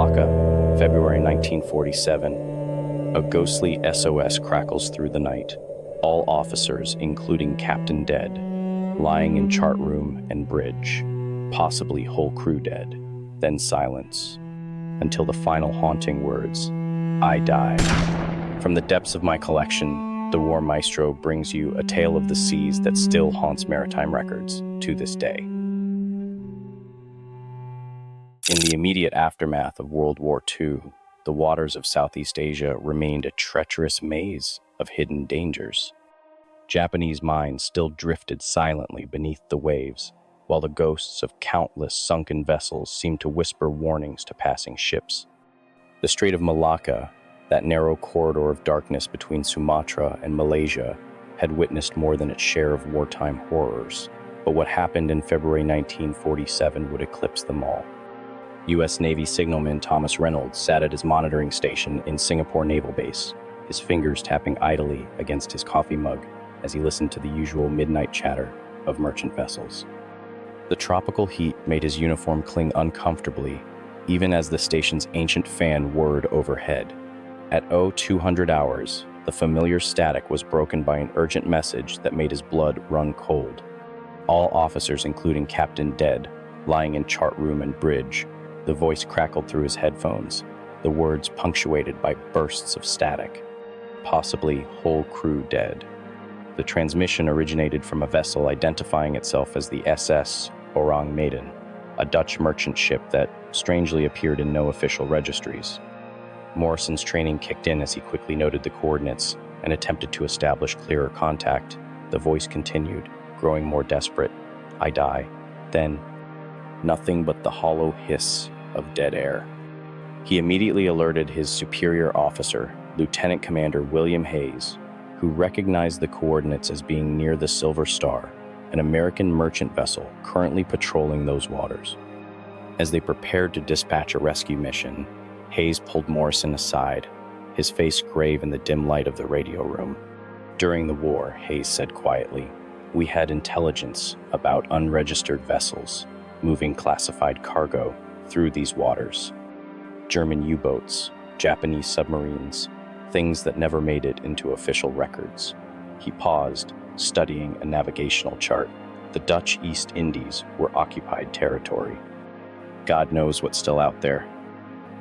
Malacca, February 1947. A ghostly SOS crackles through the night. All officers, including Captain, dead, lying in chart room and bridge. Possibly whole crew dead. Then silence. Until the final haunting words, "I die." From the depths of my collection, the War Maestro brings you a tale of the seas that still haunts maritime records to this day. In the immediate aftermath of World War II, the waters of Southeast Asia remained a treacherous maze of hidden dangers. Japanese mines still drifted silently beneath the waves, while the ghosts of countless sunken vessels seemed to whisper warnings to passing ships. The Strait of Malacca, that narrow corridor of darkness between Sumatra and Malaysia, had witnessed more than its share of wartime horrors. But what happened in February 1947 would eclipse them all. US Navy signalman Thomas Reynolds sat at his monitoring station in Singapore Naval Base, his fingers tapping idly against his coffee mug as he listened to the usual midnight chatter of merchant vessels. The tropical heat made his uniform cling uncomfortably, even as the station's ancient fan whirred overhead. At 0200 hours, the familiar static was broken by an urgent message that made his blood run cold. All officers, including Captain, dead, lying in chart room and bridge. The voice crackled through his headphones, the words punctuated by bursts of static. Possibly whole crew dead. The transmission originated from a vessel identifying itself as the SS Orang Maiden, a Dutch merchant ship that strangely appeared in no official registries. Morrison's training kicked in as he quickly noted the coordinates and attempted to establish clearer contact. The voice continued, growing more desperate. "I die." Then, nothing but the hollow hiss of dead air. He immediately alerted his superior officer, Lieutenant Commander William Hayes, who recognized the coordinates as being near the Silver Star, an American merchant vessel currently patrolling those waters. As they prepared to dispatch a rescue mission, Hayes pulled Morrison aside, his face grave in the dim light of the radio room. "During the war," Hayes said quietly, "we had intelligence about unregistered vessels moving classified cargo through these waters. German U-boats, Japanese submarines, things that never made it into official records." He paused, studying a navigational chart. The Dutch East Indies were occupied territory. God knows what's still out there.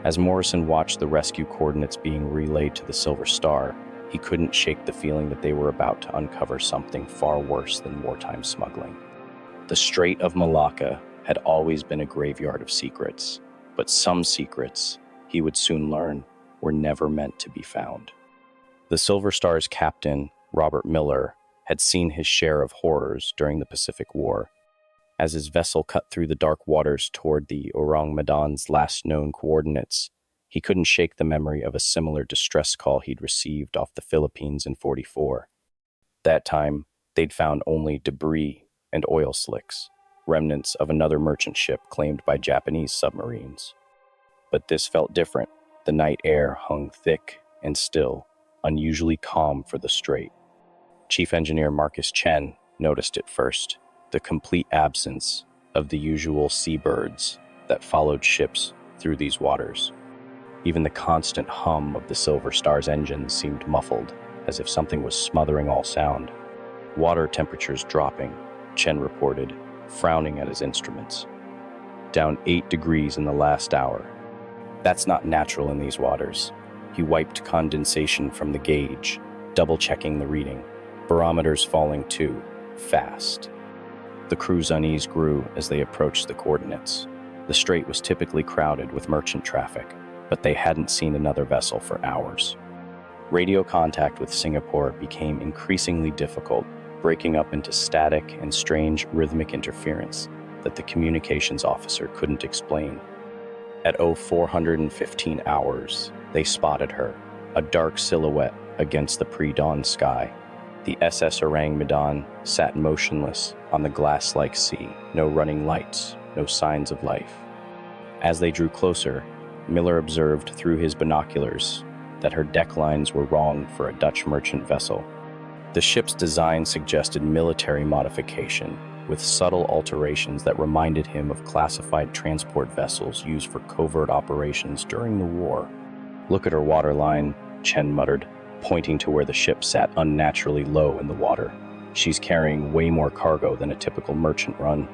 As Morrison watched the rescue coordinates being relayed to the Silver Star, he couldn't shake the feeling that they were about to uncover something far worse than wartime smuggling. The Strait of Malacca had always been a graveyard of secrets, but some secrets, he would soon learn, were never meant to be found. The Silver Star's captain, Robert Miller, had seen his share of horrors during the Pacific War. As his vessel cut through the dark waters toward the Orang Medan's last known coordinates, he couldn't shake the memory of a similar distress call he'd received off the Philippines in '44. That time, they'd found only debris and oil slicks, remnants of another merchant ship claimed by Japanese submarines. But this felt different. The night air hung thick and still, unusually calm for the strait. Chief Engineer Marcus Chen noticed it first, the complete absence of the usual seabirds that followed ships through these waters. Even the constant hum of the Silver Star's engines seemed muffled, as if something was smothering all sound. "Water temperatures dropping," Chen reported, frowning at his instruments. "Down 8 degrees in the last hour. That's not natural in these waters." He wiped condensation from the gauge, double-checking the reading. Barometers falling too, fast. The crew's unease grew as they approached the coordinates. The strait was typically crowded with merchant traffic, but they hadn't seen another vessel for hours. Radio contact with Singapore became increasingly difficult, breaking up into static and strange rhythmic interference that the communications officer couldn't explain. At 0415 hours, they spotted her, a dark silhouette against the pre-dawn sky. The SS Orang Medan sat motionless on the glass-like sea, no running lights, no signs of life. As they drew closer, Miller observed through his binoculars that her deck lines were wrong for a Dutch merchant vessel. The ship's design suggested military modification, with subtle alterations that reminded him of classified transport vessels used for covert operations during the war. "Look at her waterline," Chen muttered, pointing to where the ship sat unnaturally low in the water. "She's carrying way more cargo than a typical merchant run."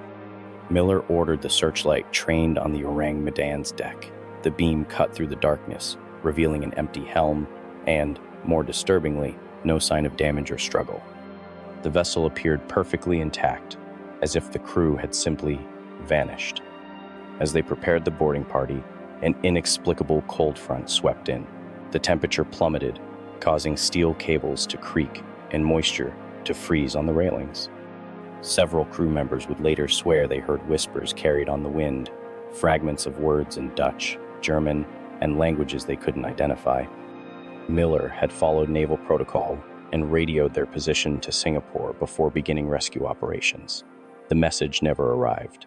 Miller ordered the searchlight trained on the Orang Medan's deck. The beam cut through the darkness, revealing an empty helm and, more disturbingly, no sign of damage or struggle. The vessel appeared perfectly intact, as if the crew had simply vanished. As they prepared the boarding party, an inexplicable cold front swept in. The temperature plummeted, causing steel cables to creak and moisture to freeze on the railings. Several crew members would later swear they heard whispers carried on the wind, fragments of words in Dutch, German, and languages they couldn't identify. Miller had followed naval protocol and radioed their position to Singapore before beginning rescue operations. The message never arrived.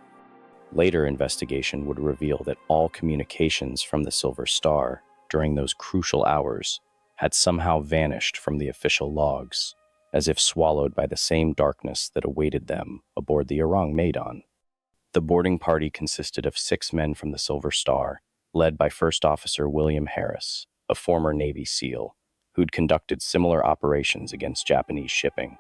Later investigation would reveal that all communications from the Silver Star during those crucial hours had somehow vanished from the official logs, as if swallowed by the same darkness that awaited them aboard the Orang Medan. The boarding party consisted of 6 men from the Silver Star, led by First Officer William Harris, a former Navy SEAL, who'd conducted similar operations against Japanese shipping.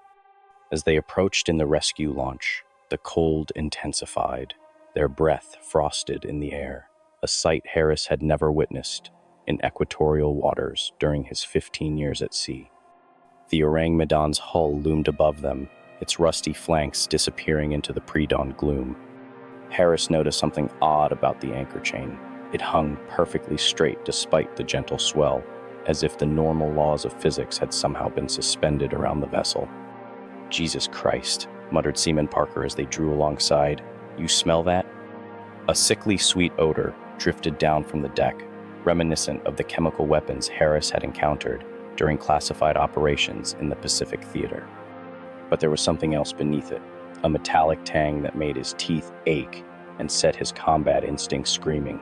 As they approached in the rescue launch, the cold intensified, their breath frosted in the air, a sight Harris had never witnessed in equatorial waters during his 15 years at sea. The Orang Medan's hull loomed above them, its rusty flanks disappearing into the pre-dawn gloom. Harris noticed something odd about the anchor chain. It hung perfectly straight despite the gentle swell, as if the normal laws of physics had somehow been suspended around the vessel. "Jesus Christ," muttered Seaman Parker as they drew alongside. "You smell that?" A sickly sweet odor drifted down from the deck, reminiscent of the chemical weapons Harris had encountered during classified operations in the Pacific Theater. But there was something else beneath it, a metallic tang that made his teeth ache and set his combat instincts screaming.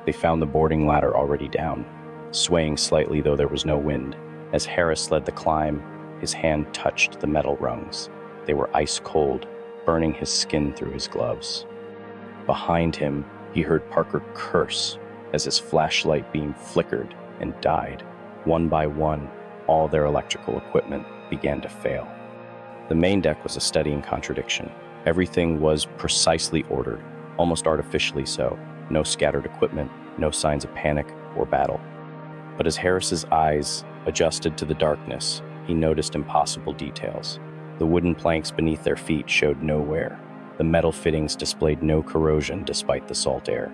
They found the boarding ladder already down, swaying slightly though there was no wind. As Harris led the climb, his hand touched the metal rungs. They were ice cold, burning his skin through his gloves. Behind him, he heard Parker curse as his flashlight beam flickered and died. One by one, all their electrical equipment began to fail. The main deck was a steadying contradiction. Everything was precisely ordered, almost artificially so. No scattered equipment, no signs of panic or battle. But as Harris's eyes adjusted to the darkness, he noticed impossible details. The wooden planks beneath their feet showed no wear. The metal fittings displayed no corrosion despite the salt air.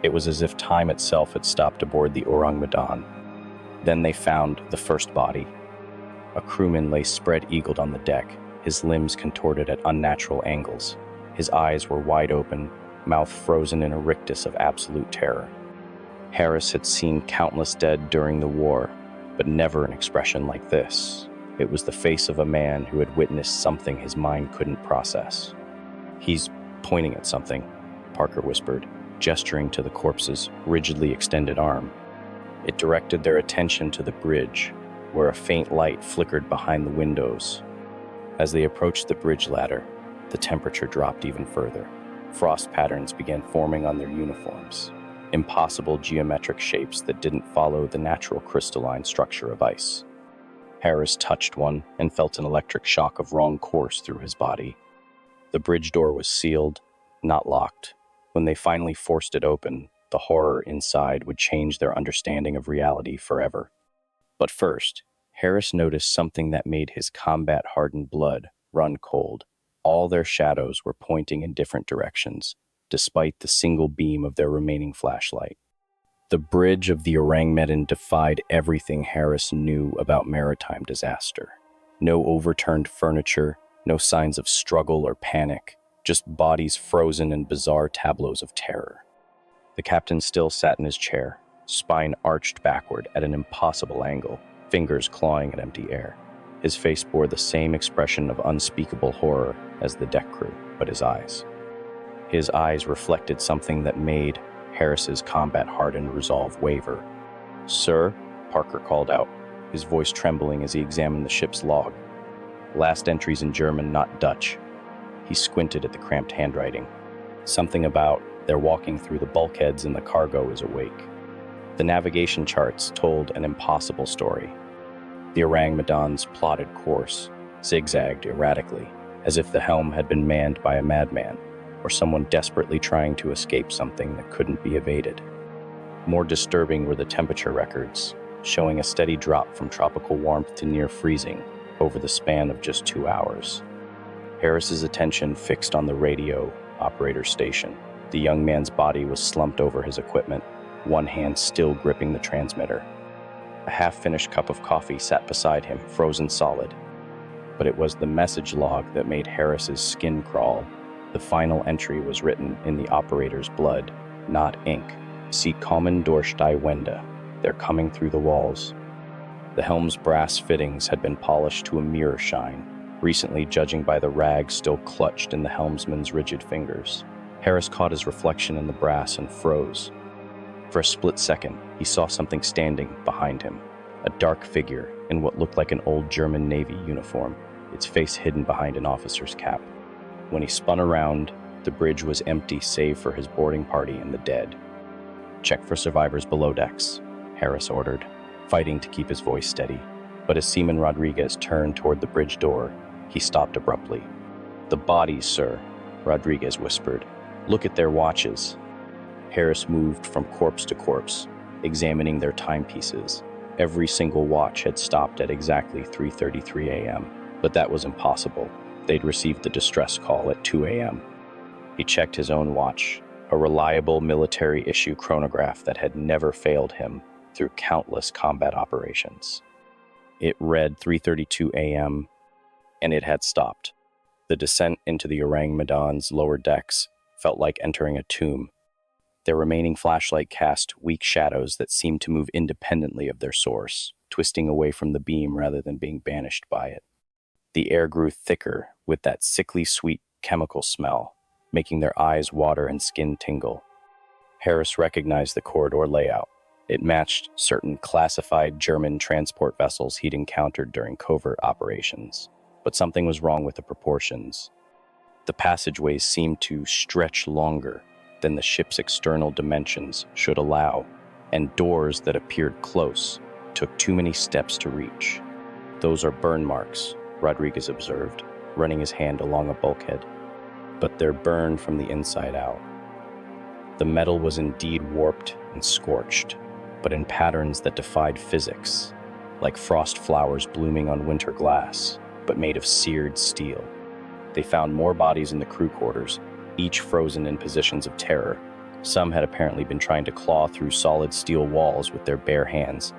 It was as if time itself had stopped aboard the Orang Medan. Then they found the first body. A crewman lay spread-eagled on the deck, his limbs contorted at unnatural angles. His eyes were wide open, mouth frozen in a rictus of absolute terror. Harris had seen countless dead during the war, but never an expression like this. It was the face of a man who had witnessed something his mind couldn't process. "He's pointing at something," Parker whispered, gesturing to the corpse's rigidly extended arm. It directed their attention to the bridge, where a faint light flickered behind the windows. As they approached the bridge ladder, the temperature dropped even further. Frost patterns began forming on their uniforms, impossible geometric shapes that didn't follow the natural crystalline structure of ice. Harris touched one and felt an electric shock of wrong course through his body. The bridge door was sealed, not locked. When they finally forced it open, the horror inside would change their understanding of reality forever. But first, Harris noticed something that made his combat-hardened blood run cold. All their shadows were pointing in different directions, despite the single beam of their remaining flashlight. The bridge of the Orang Medan defied everything Harris knew about maritime disaster. No overturned furniture, no signs of struggle or panic, just bodies frozen in bizarre tableaus of terror. The captain still sat in his chair, spine arched backward at an impossible angle, fingers clawing at empty air. His face bore the same expression of unspeakable horror as the deck crew, but his eyes reflected something that made Harris's combat-hardened resolve waver. "Sir," Parker called out, his voice trembling as he examined the ship's log. "Last entries in German, not Dutch." He squinted at the cramped handwriting. Something about "they're walking through the bulkheads and the cargo is awake." The navigation charts told an impossible story. The orang-medan's plotted course zigzagged erratically, as if the helm had been manned by a madman, or someone desperately trying to escape something that couldn't be evaded. More disturbing were the temperature records, showing a steady drop from tropical warmth to near freezing over the span of just 2 hours. Harris's attention fixed on the radio operator station. The young man's body was slumped over his equipment, one hand still gripping the transmitter. A half-finished cup of coffee sat beside him, frozen solid. But it was the message log that made Harris's skin crawl. The final entry was written in the operator's blood, not ink. "Sie kommen durch die Wände." They're coming through the walls. The helm's brass fittings had been polished to a mirror shine, recently judging by the rags still clutched in the helmsman's rigid fingers. Harris caught his reflection in the brass and froze. For a split second, he saw something standing behind him, a dark figure in what looked like an old German Navy uniform, its face hidden behind an officer's cap. When he spun around, the bridge was empty save for his boarding party and the dead. "Check for survivors below decks," Harris ordered, fighting to keep his voice steady. But as Seaman Rodriguez turned toward the bridge door, he stopped abruptly. "The bodies, sir," Rodriguez whispered. "Look at their watches." Harris moved from corpse to corpse, examining their timepieces. Every single watch had stopped at exactly 3:33 a.m., but that was impossible. They'd received the distress call at 2 a.m. He checked his own watch, a reliable military-issue chronograph that had never failed him through countless combat operations. It read 3:32 a.m., and it had stopped. The descent into the orang-medan's lower decks felt like entering a tomb. Their remaining flashlight cast weak shadows that seemed to move independently of their source, twisting away from the beam rather than being banished by it. The air grew thicker with that sickly sweet chemical smell, making their eyes water and skin tingle. Harris recognized the corridor layout. It matched certain classified German transport vessels he'd encountered during covert operations. But something was wrong with the proportions. The passageways seemed to stretch longer than the ship's external dimensions should allow, and doors that appeared close took too many steps to reach. "Those are burn marks," Rodriguez observed, running his hand along a bulkhead. "But they're burned from the inside out." The metal was indeed warped and scorched, but in patterns that defied physics, like frost flowers blooming on winter glass, but made of seared steel. They found more bodies in the crew quarters, each frozen in positions of terror. Some had apparently been trying to claw through solid steel walls with their bare hands.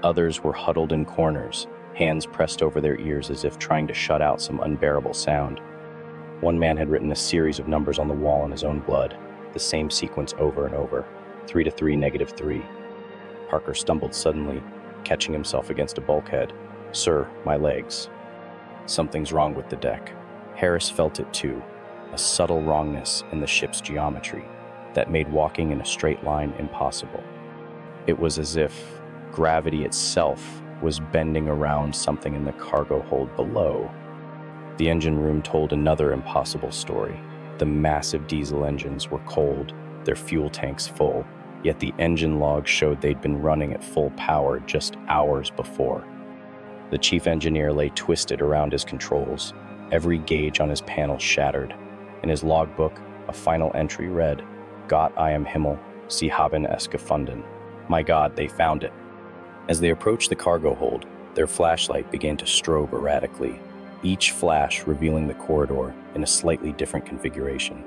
Others were huddled in corners, hands pressed over their ears as if trying to shut out some unbearable sound. One man had written a series of numbers on the wall in his own blood, the same sequence over and over, 3 to 3, -3. Parker stumbled suddenly, catching himself against a bulkhead. "Sir, my legs." Something's wrong with the deck. Harris felt it too, a subtle wrongness in the ship's geometry that made walking in a straight line impossible. It was as if gravity itself was bending around something in the cargo hold below. The engine room told another impossible story. The massive diesel engines were cold, their fuel tanks full, yet the engine log showed they'd been running at full power just hours before. The chief engineer lay twisted around his controls, every gauge on his panel shattered. In his logbook, a final entry read, "Gott I am Himmel, Sie haben es gefunden." My God, they found it. As they approached the cargo hold, their flashlight began to strobe erratically, each flash revealing the corridor in a slightly different configuration.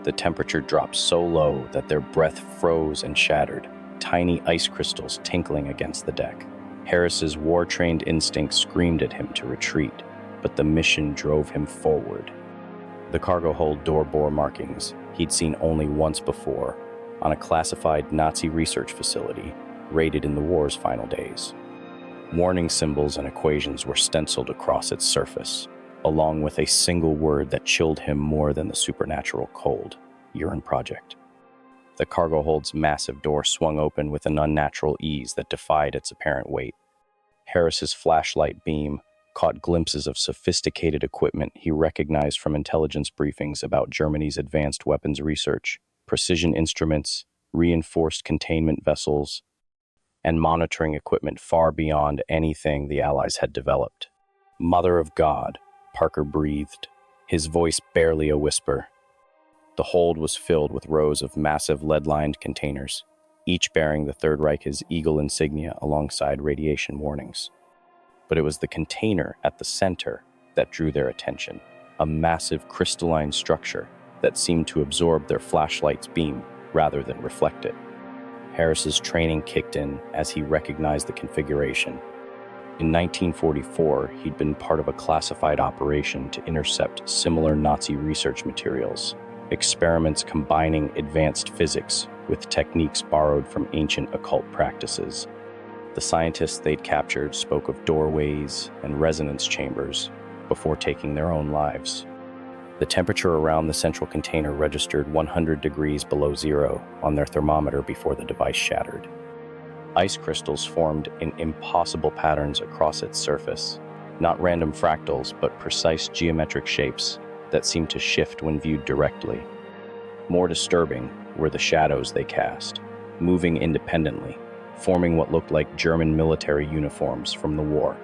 The temperature dropped so low that their breath froze and shattered, tiny ice crystals tinkling against the deck. Harris's war-trained instinct screamed at him to retreat, but the mission drove him forward. The cargo hold door bore markings he'd seen only once before, on a classified Nazi research facility raided in the war's final days. Warning symbols and equations were stenciled across its surface, along with a single word that chilled him more than the supernatural cold: Urine Project. The cargo hold's massive door swung open with an unnatural ease that defied its apparent weight. Harris's flashlight beam caught glimpses of sophisticated equipment he recognized from intelligence briefings about Germany's advanced weapons research, precision instruments, reinforced containment vessels, and monitoring equipment far beyond anything the Allies had developed. "Mother of God," Parker breathed, his voice barely a whisper. The hold was filled with rows of massive lead-lined containers, each bearing the Third Reich's Eagle insignia alongside radiation warnings. But it was the container at the center that drew their attention, a massive crystalline structure that seemed to absorb their flashlight's beam rather than reflect it. Harris's training kicked in as he recognized the configuration. In 1944, he'd been part of a classified operation to intercept similar Nazi research materials, experiments combining advanced physics with techniques borrowed from ancient occult practices. The scientists they'd captured spoke of doorways and resonance chambers before taking their own lives. The temperature around the central container registered 100 degrees below zero on their thermometer before the device shattered. Ice crystals formed in impossible patterns across its surface, not random fractals, but precise geometric shapes that seemed to shift when viewed directly. More disturbing were the shadows they cast, moving independently, forming what looked like German military uniforms from the war.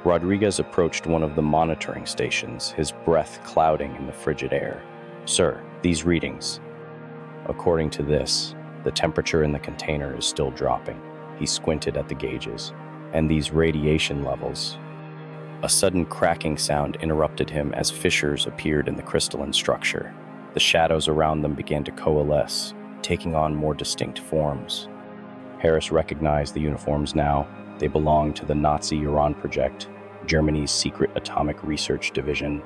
Rodriguez approached one of the monitoring stations, his breath clouding in the frigid air. "Sir, these readings." "According to this, the temperature in the container is still dropping." He squinted at the gauges. "And these radiation levels." A sudden cracking sound interrupted him as fissures appeared in the crystalline structure. The shadows around them began to coalesce, taking on more distinct forms. Harris recognized the uniforms now. They belonged to the Nazi Uran Project, Germany's secret atomic research division.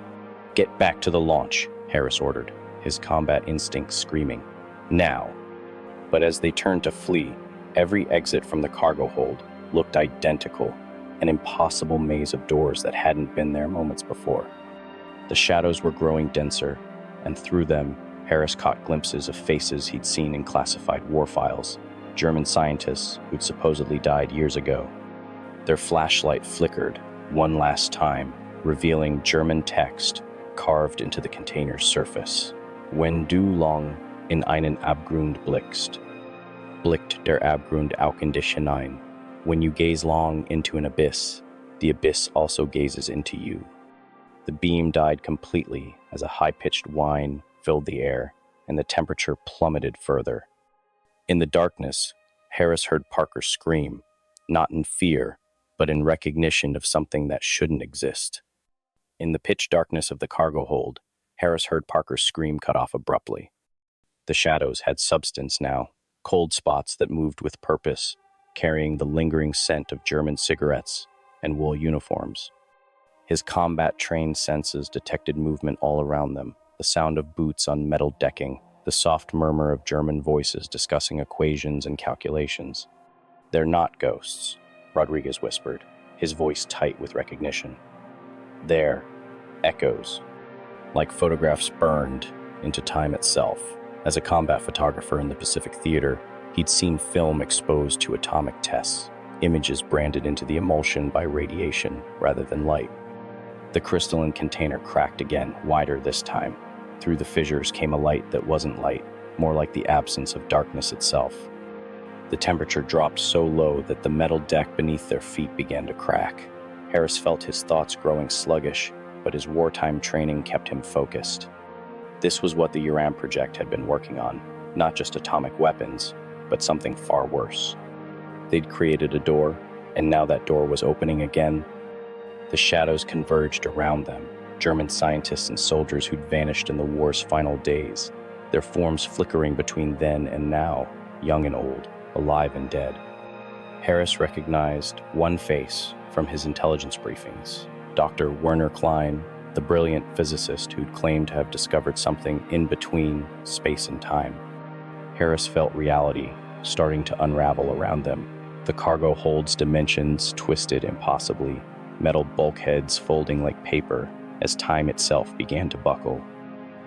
"Get back to the launch," Harris ordered, his combat instincts screaming. "Now!" But as they turned to flee, every exit from the cargo hold looked identical, an impossible maze of doors that hadn't been there moments before. The shadows were growing denser, and through them, Harris caught glimpses of faces he'd seen in classified war files, German scientists who'd supposedly died years ago. Their flashlight flickered one last time, revealing German text carved into the container's surface. "Wenn du lang in einen Abgrund blickst, blickt der Abgrund auch in dich hinein." When you gaze long into an abyss, the abyss also gazes into you. The beam died completely as a high-pitched whine filled the air, and the temperature plummeted further. In the darkness, Harris heard Parker scream, not in fear, but in recognition of something that shouldn't exist. In the pitch darkness of the cargo hold, Harris heard Parker's scream cut off abruptly. The shadows had substance now, cold spots that moved with purpose, carrying the lingering scent of German cigarettes and wool uniforms. His combat-trained senses detected movement all around them, the sound of boots on metal decking, the soft murmur of German voices discussing equations and calculations. "They're not ghosts," Rodriguez whispered, his voice tight with recognition. "They're echoes, like photographs burned into time itself." As a combat photographer in the Pacific Theater, he'd seen film exposed to atomic tests, images branded into the emulsion by radiation rather than light. The crystalline container cracked again, wider this time. Through the fissures came a light that wasn't light, more like the absence of darkness itself. The temperature dropped so low that the metal deck beneath their feet began to crack. Harris felt his thoughts growing sluggish, but his wartime training kept him focused. This was what the Uran Project had been working on, not just atomic weapons, but something far worse. They'd created a door, and now that door was opening again. The shadows converged around them, German scientists and soldiers who'd vanished in the war's final days, their forms flickering between then and now, young and old, alive and dead. Harris recognized one face from his intelligence briefings, Dr. Werner Klein, the brilliant physicist who'd claimed to have discovered something in between space and time. Harris felt reality starting to unravel around them. The cargo hold's dimensions twisted impossibly, metal bulkheads folding like paper as time itself began to buckle.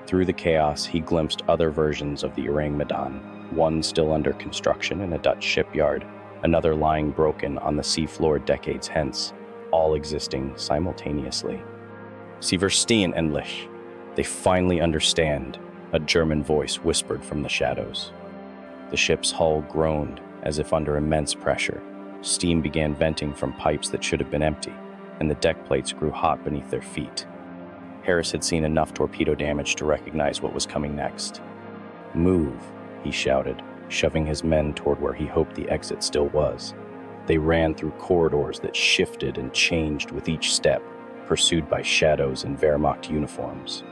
Through the chaos, he glimpsed other versions of the Orang Medan, one still under construction in a Dutch shipyard, another lying broken on the seafloor decades hence. all existing simultaneously. Sie verstehen endlich. They finally understand, a German voice whispered from the shadows. The ship's hull groaned as if under immense pressure. Steam began venting from pipes that should have been empty, and the deck plates grew hot beneath their feet. Harris had seen enough torpedo damage to recognize what was coming next. "Move," he shouted, shoving his men toward where he hoped the exit still was. They ran through corridors that shifted and changed with each step, pursued by shadows in Wehrmacht uniforms.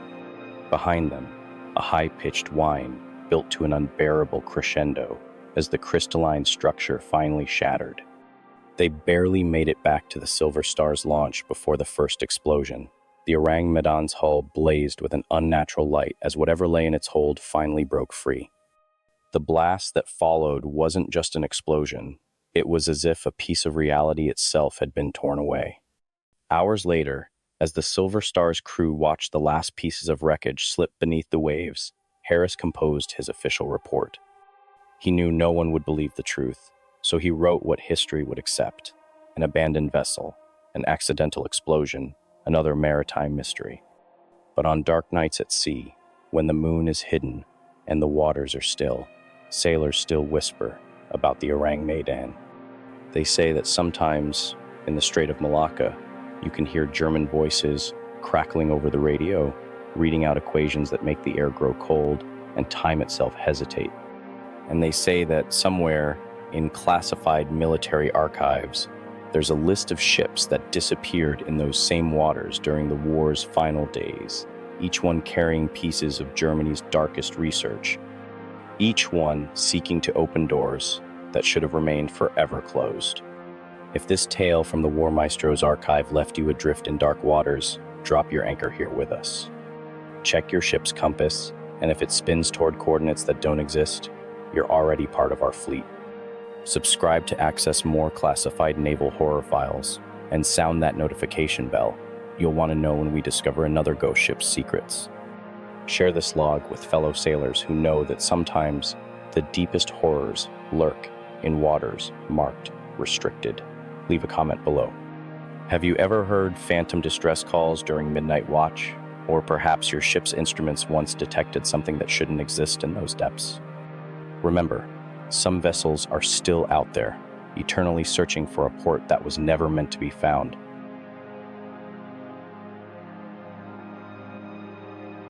Behind them, a high-pitched whine built to an unbearable crescendo as the crystalline structure finally shattered. They barely made it back to the Silver Star's launch before the first explosion. The Orang Medan's hull blazed with an unnatural light as whatever lay in its hold finally broke free. The blast that followed wasn't just an explosion. It was as if a piece of reality itself had been torn away. Hours later, as the Silver Star's crew watched the last pieces of wreckage slip beneath the waves, Harris composed his official report. He knew no one would believe the truth, so he wrote what history would accept: an abandoned vessel, an accidental explosion, another maritime mystery. But on dark nights at sea, when the moon is hidden and the waters are still, sailors still whisper about the Orang Medan. They say that sometimes, in the Strait of Malacca, you can hear German voices crackling over the radio, reading out equations that make the air grow cold and time itself hesitate. And they say that somewhere in classified military archives, there's a list of ships that disappeared in those same waters during the war's final days, each one carrying pieces of Germany's darkest research, each one seeking to open doors that should have remained forever closed. If this tale from the War Maestro's archive left you adrift in dark waters, drop your anchor here with us. Check your ship's compass, and if it spins toward coordinates that don't exist, you're already part of our fleet. Subscribe to access more classified naval horror files, and sound that notification bell. You'll want to know when we discover another ghost ship's secrets. Share this log with fellow sailors who know that sometimes the deepest horrors lurk in waters marked restricted. Leave a comment below. Have you ever heard phantom distress calls during midnight watch? Or perhaps your ship's instruments once detected something that shouldn't exist in those depths? Remember, some vessels are still out there, eternally searching for a port that was never meant to be found.